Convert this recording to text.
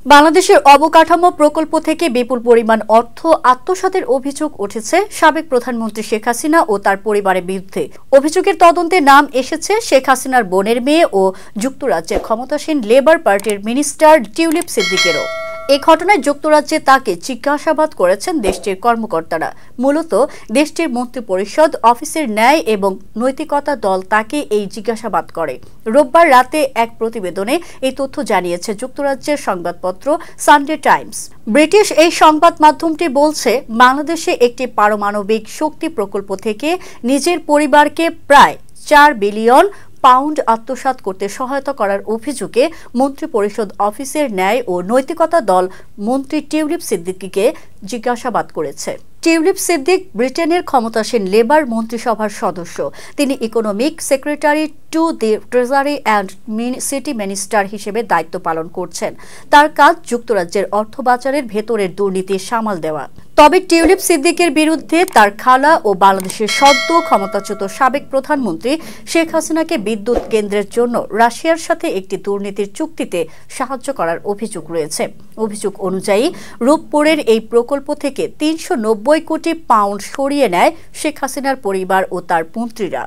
বাংলাদেশের অবকাঠামো প্রকল্প থেকে বিপুল পরিমাণ অর্থ আত্মসাতের অভিযোগ উঠেছে সাবেক প্রধানমন্ত্রী শেখ হাসিনা ও তার পরিবারের বিরুদ্ধে। অভিযোগের তদন্তে নাম এসেছে শেখ হাসিনার বোনের মেয়ে ও যুক্তরাজ্যের ক্ষমতাসীন লেবার পার্টির মিনিস্টার টিউলিপ সিদ্দিকেরও। এই ঘটনায় যুক্তরাজ্যে তাকে জিজ্ঞাসাবাদ করেছেন দেশটির কর্মকর্তারা। মূলত দেশটির মন্ত্রিপরিষদ অফিসের ন্যায় এবং নৈতিকতা দল তাকে এই জিজ্ঞাসাবাদ করে। রোববার রাতে এক প্রতিবেদনে এই তথ্য জানিয়েছে যুক্তরাজ্যের সংবাদপত্র সানডে টাইমস। ব্রিটিশ এই সংবাদ মাধ্যমটি বলছে, বাংলাদেশে একটি পারমাণবিক শক্তি প্রকল্প থেকে নিজের পরিবারকে প্রায় 4 বিলিয়ন পাউন্ড আত্মসাৎ করতে সহায়তা করার অভিযোগে মন্ত্রিপরিষদ অফিসের ন্যায় ও নৈতিকতা দল মন্ত্রী টিউলিপ সিদ্দিকীকে জিজ্ঞাসাবাদ করেছে। টিউলিপ সিদ্দিক ব্রিটেনের ক্ষমতাসীন লেবার মন্ত্রিসভার সদস্য। তিনি economic secretary to the treasury and city minister হিসেবে দায়িত্ব পালন করছেন। তার কাজ যুক্তরাজ্যের অর্থ বাজারের ভেতরের দুর্নীতি সামাল দেওয়া। তবে টিউলিপ সিদ্দিকের বিরুদ্ধে তার খালা ও বাংলাদেশের সদ্য ক্ষমতাচ্যুত সাবেক প্রধানমন্ত্রী শেখ হাসিনাকে বিদ্যুৎ কেন্দ্রের জন্য রাশিয়ার সাথে একটি দুর্নীতির চুক্তিতে সাহায্য করার অভিযোগ রয়েছে। অভিযোগ অনুযায়ী রূপপুরের এই প্রকল্প থেকে 390 কোটি পাউন্ড সরিয়ে নেয় শেখ হাসিনার পরিবার ও তার মন্ত্রীরা।